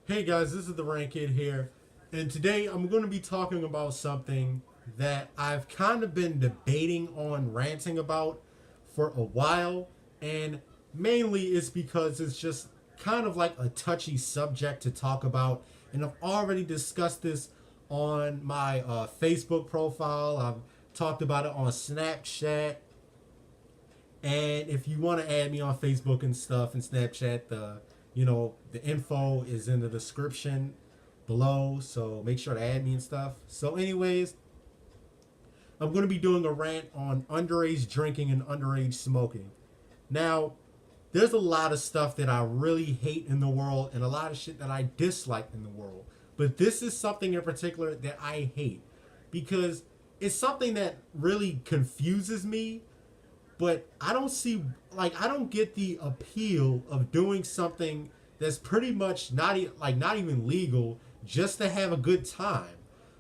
Hey guys, this is the Rant Kid here, and today I'm going to be talking about something that I've kind of been debating on ranting about for a while, and mainly it's because it's just kind of like a touchy subject to talk about, and I've already discussed this on my Facebook profile. I've talked about it on Snapchat, and if you want to add me on Facebook and stuff and Snapchat, the info is in the description below. So make sure to add me and stuff. So, anyways, I'm going to be doing a rant on underage drinking and underage smoking. Now, there's a lot of stuff that I really hate in the world and a lot of shit that I dislike in the world. But this is something in particular that I hate because it's something that really confuses me, but I don't see, I don't get the appeal of doing something that's pretty much not even legal just to have a good time.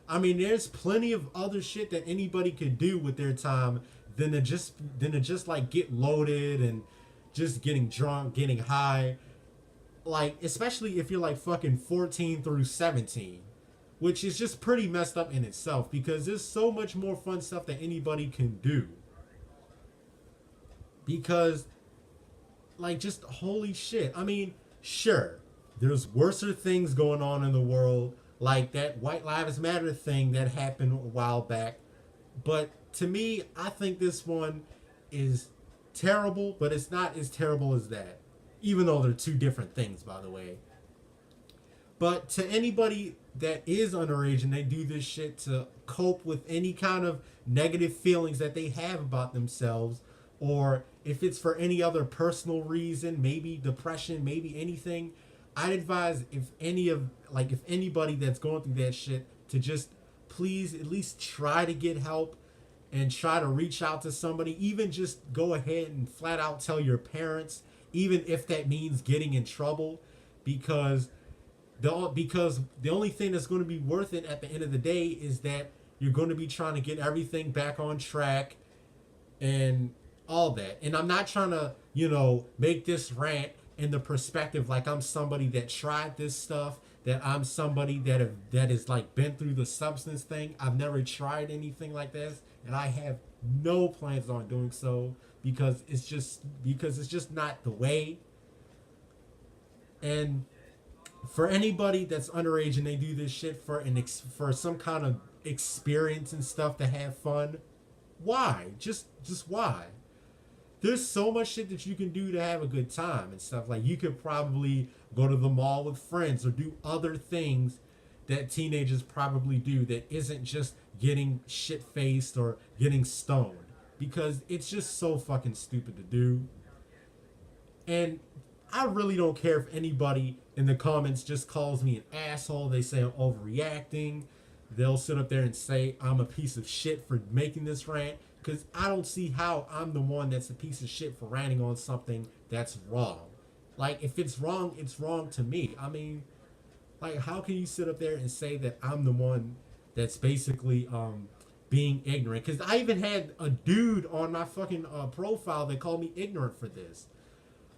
I mean, there's plenty of other shit that anybody could do with their time than to just like get loaded and just getting drunk, getting high. Like, especially if you're like fucking 14 through 17, which is just pretty messed up in itself because there's so much more fun stuff that anybody can do. Because, like, just holy shit. I mean, sure, there's worser things going on in the world, like that White Lives Matter thing that happened a while back. But to me, I think this one is terrible, but it's not as terrible as that. Even though they're two different things, by the way. But to anybody that is underage and they do this shit to cope with any kind of negative feelings that they have about themselves, or if it's for any other personal reason, maybe depression, maybe anything, I'd advise if anybody that's going through that shit to just please at least try to get help and try to reach out to somebody. Even just go ahead and flat out tell your parents, even if that means getting in trouble, because the only thing that's going to be worth it at the end of the day is that you're going to be trying to get everything back on track and all that. And I'm not trying to, make this rant in the perspective like I'm somebody that tried this stuff, that I'm somebody that is like been through the substance thing. I've never tried anything like this, and I have no plans on doing so because it's just not the way. And for anybody that's underage and they do this shit for some kind of experience and stuff to have fun, why? Just why? There's so much shit that you can do to have a good time and stuff. Like, you could probably go to the mall with friends or do other things that teenagers probably do that isn't just getting shit faced or getting stoned, because it's just so fucking stupid to do. And I really don't care if anybody in the comments just calls me an asshole. They say I'm overreacting. They'll sit up there and say I'm a piece of shit for making this rant, because I don't see how I'm the one that's a piece of shit for ranting on something that's wrong. Like, if it's wrong to me. I mean, like, how can you sit up there and say that I'm the one that's basically being ignorant? Because I even had a dude on my fucking profile that called me ignorant for this.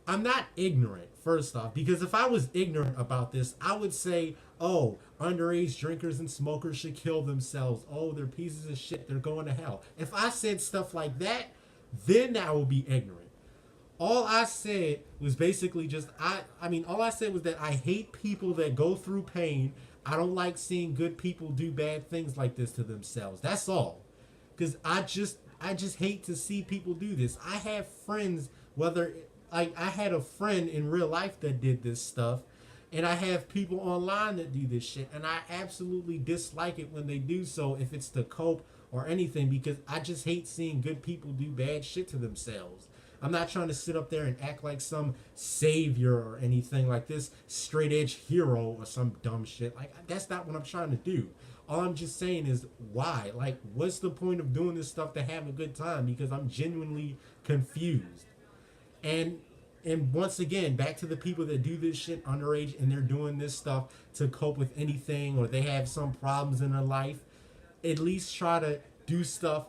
I'm not ignorant, first off, because if I was ignorant about this, I would say, oh, underage drinkers and smokers should kill themselves. Oh, they're pieces of shit. They're going to hell. If I said stuff like that, then I would be ignorant. All I said was basically just, all I said was that I hate people that go through pain. I don't like seeing good people do bad things like this to themselves. That's all. Because I just hate to see people do this. I have friends, whether like I had a friend in real life that did this stuff, and I have people online that do this shit, and I absolutely dislike it when they do so, if it's to cope or anything, because I just hate seeing good people do bad shit to themselves. I'm not trying to sit up there and act like some savior or anything like this straight edge hero or some dumb shit. Like, that's not what I'm trying to do. All I'm just saying is, why? Like, what's the point of doing this stuff to have a good time? Because I'm genuinely confused. And once again, back to the people that do this shit underage and they're doing this stuff to cope with anything, or they have some problems in their life, at least try to do stuff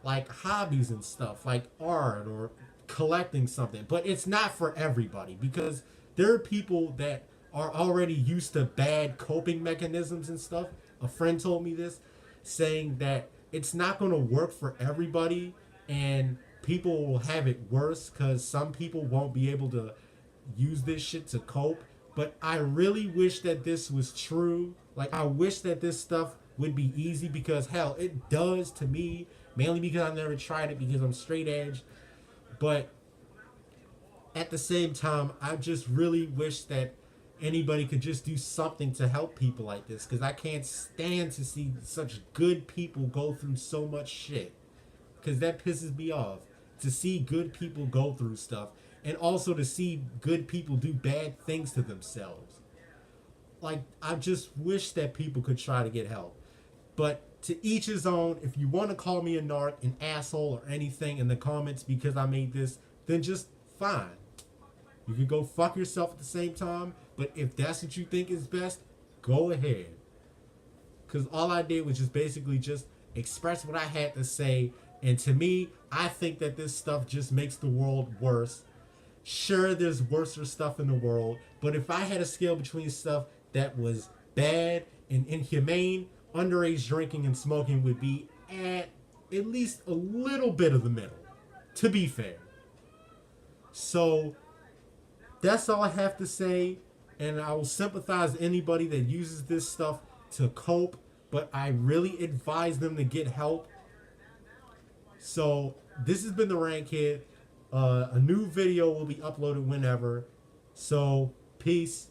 like hobbies and stuff like art or collecting something. But it's not for everybody, because there are people that are already used to bad coping mechanisms and stuff. A friend told me this, saying that it's not going to work for everybody and people will have it worse because some people won't be able to use this shit to cope. But I really wish that this was true. Like, I wish that this stuff would be easy because, hell, it does to me, mainly because I've never tried it because I'm straight edge. But at the same time, I just really wish that anybody could just do something to help people like this because I can't stand to see such good people go through so much shit because that pisses me off to see good people go through stuff and also to see good people do bad things to themselves. Like, I just wish that people could try to get help. But to each his own. If you want to call me a narc, an asshole, or anything in the comments because I made this, then just fine. You can go fuck yourself at the same time, but if that's what you think is best, go ahead. Because all I did was just basically just express what I had to say, and to me, I think that this stuff just makes the world worse. Sure, there's worse stuff in the world, but if I had a scale between stuff that was bad and inhumane, underage drinking and smoking would be at least a little bit of the middle, to be fair. So that's all I have to say, and I will sympathize with anybody that uses this stuff to cope, but I really advise them to get help. So this has been the Rant Kid. A new video will be uploaded whenever. So peace.